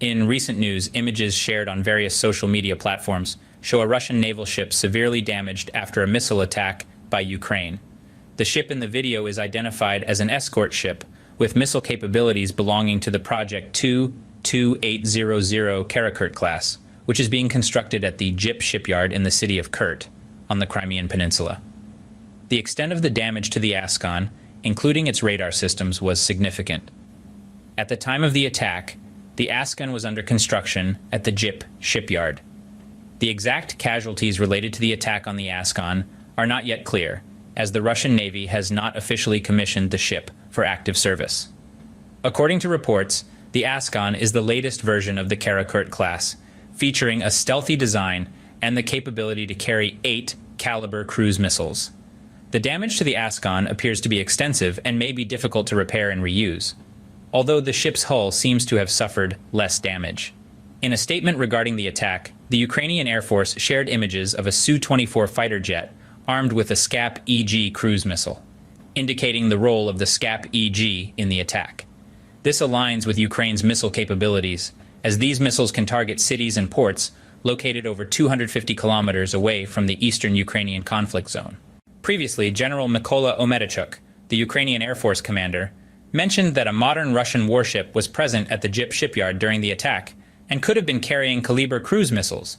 In recent news, images shared on various social media platforms show a Russian naval ship severely damaged after a missile attack by Ukraine. The ship in the video is identified as an escort ship with missile capabilities belonging to the Project 22800 Karakurt class, which is being constructed at the GIP shipyard in the city of Kurt on the Crimean Peninsula. The extent of the damage to the Ascon, including its radar systems, was significant. At the time of the attack, the Ascon was under construction at the GIP shipyard. The exact casualties related to the attack on the Ascon are not yet clear, as the Russian Navy has not officially commissioned the ship for active service. According to reports, the Ascon is the latest version of the Karakurt class, featuring a stealthy design and the capability to carry 8 caliber cruise missiles. The damage to the Ascon appears to be extensive and may be difficult to repair and reuse, although the ship's hull seems to have suffered less damage. In a statement regarding the attack, the Ukrainian Air Force shared images of a Su-24 fighter jet armed with a Scap EG cruise missile, indicating the role of the Scap EG in the attack. This aligns with Ukraine's missile capabilities, as these missiles can target cities and ports located over 250 kilometers away from the eastern Ukrainian conflict zone. Previously, General Mykola Omedychuk, the Ukrainian Air Force commander, mentioned that a modern Russian warship was present at the GIP shipyard during the attack and could have been carrying caliber cruise missiles.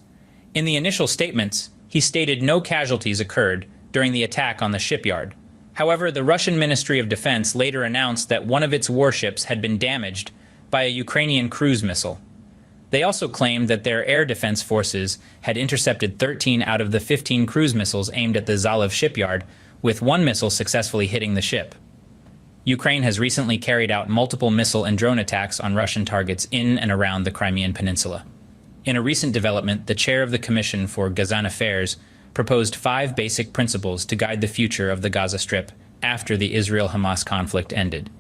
In the initial statements, he stated no casualties occurred during the attack on the shipyard. However, the Russian Ministry of Defense later announced that one of its warships had been damaged by a Ukrainian cruise missile. They also claimed that their air defense forces had intercepted 13 out of the 15 cruise missiles aimed at the Zalev shipyard, with one missile successfully hitting the ship. Ukraine has recently carried out multiple missile and drone attacks on Russian targets in and around the Crimean Peninsula. In a recent development, the chair of the Commission for Gazan Affairs proposed 5 basic principles to guide the future of the Gaza Strip after the Israel-Hamas conflict ended.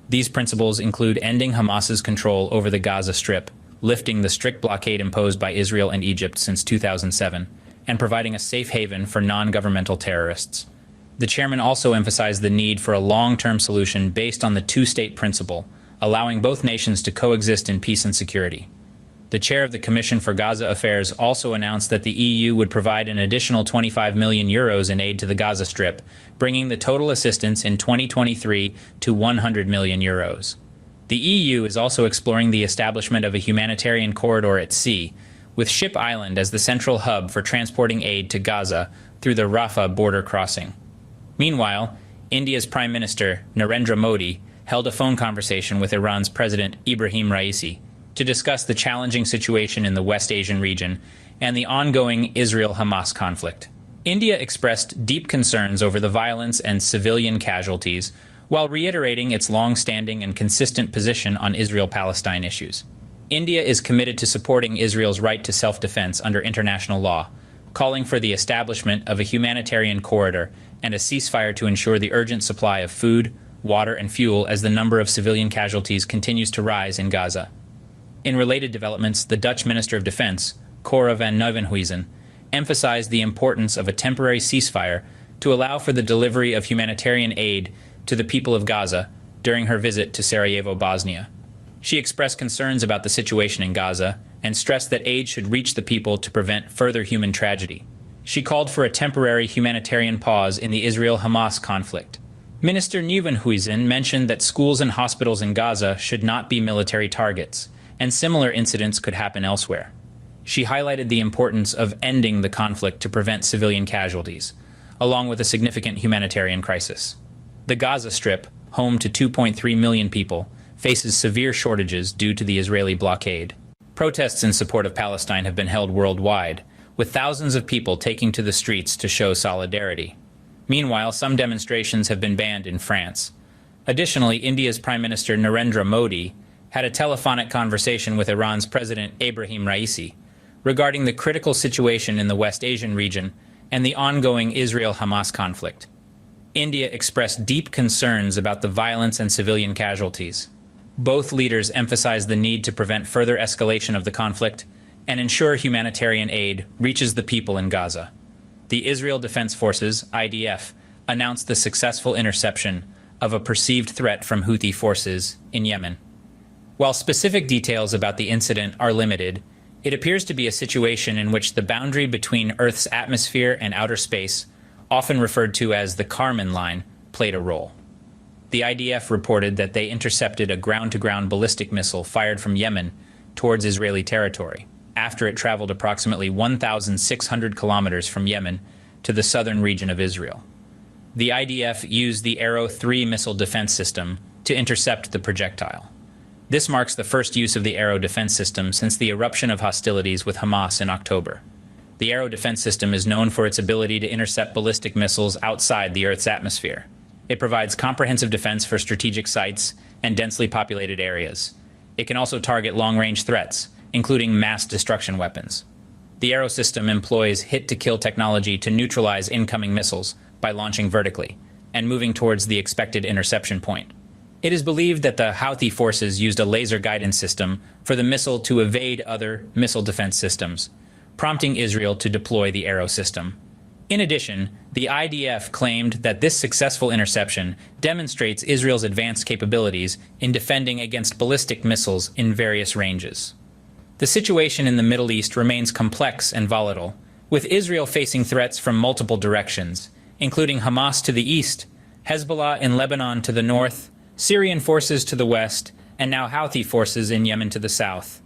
These principles include ending Hamas's control over the Gaza Strip, lifting the strict blockade imposed by Israel and Egypt since 2007, and providing a safe haven for non-governmental terrorists. The chairman also emphasized the need for a long-term solution based on the two-state principle, allowing both nations to coexist in peace and security. The chair of the Commission for Gaza Affairs also announced that the EU would provide an additional 25 million euros in aid to the Gaza Strip, bringing the total assistance in 2023 to 100 million euros. The EU is also exploring the establishment of a humanitarian corridor at sea, with Ship Island as the central hub for transporting aid to Gaza through the Rafah border crossing. Meanwhile, India's Prime Minister, Narendra Modi, held a phone conversation with Iran's President Ibrahim Raisi to discuss the challenging situation in the West Asian region and the ongoing Israel-Hamas conflict. India expressed deep concerns over the violence and civilian casualties, while reiterating its long-standing and consistent position on Israel-Palestine issues. India is committed to supporting Israel's right to self-defense under international law, calling for the establishment of a humanitarian corridor and a ceasefire to ensure the urgent supply of food, water, and fuel as the number of civilian casualties continues to rise in Gaza. In related developments, the Dutch Minister of Defense, Cora van Nieuwenhuizen, emphasized the importance of a temporary ceasefire to allow for the delivery of humanitarian aid to the people of Gaza during her visit to Sarajevo, Bosnia. She expressed concerns about the situation in Gaza and stressed that aid should reach the people to prevent further human tragedy. She called for a temporary humanitarian pause in the Israel-Hamas conflict. Minister Nieuwenhuizen mentioned that schools and hospitals in Gaza should not be military targets, and similar incidents could happen elsewhere. She highlighted the importance of ending the conflict to prevent civilian casualties, along with a significant humanitarian crisis. The Gaza Strip, home to 2.3 million people, faces severe shortages due to the Israeli blockade. Protests in support of Palestine have been held worldwide, with thousands of people taking to the streets to show solidarity. Meanwhile, some demonstrations have been banned in France. Additionally, India's Prime Minister Narendra Modi had a telephonic conversation with Iran's President Ebrahim Raisi regarding the critical situation in the West Asian region and the ongoing Israel-Hamas conflict. India expressed deep concerns about the violence and civilian casualties. Both leaders emphasized the need to prevent further escalation of the conflict and ensure humanitarian aid reaches the people in Gaza. The Israel Defense Forces, IDF, announced the successful interception of a perceived threat from Houthi forces in Yemen. While specific details about the incident are limited, it appears to be a situation in which the boundary between Earth's atmosphere and outer space, often referred to as the Kármán line, played a role. The IDF reported that they intercepted a ground-to-ground ballistic missile fired from Yemen towards Israeli territory, after it traveled approximately 1,600 kilometers from Yemen to the southern region of Israel. The IDF used the Arrow 3 missile defense system to intercept the projectile. This marks the first use of the Arrow defense system since the eruption of hostilities with Hamas in October. The Arrow defense system is known for its ability to intercept ballistic missiles outside the Earth's atmosphere. It provides comprehensive defense for strategic sites and densely populated areas. It can also target long-range threats, including mass destruction weapons. The Arrow system employs hit-to-kill technology to neutralize incoming missiles by launching vertically and moving towards the expected interception point. It is believed that the Houthi forces used a laser guidance system for the missile to evade other missile defense systems, prompting Israel to deploy the Arrow system. In addition, the IDF claimed that this successful interception demonstrates Israel's advanced capabilities in defending against ballistic missiles in various ranges. The situation in the Middle East remains complex and volatile, with Israel facing threats from multiple directions, including Hamas to the east, Hezbollah in Lebanon to the north, Syrian forces to the west, and now Houthi forces in Yemen to the south.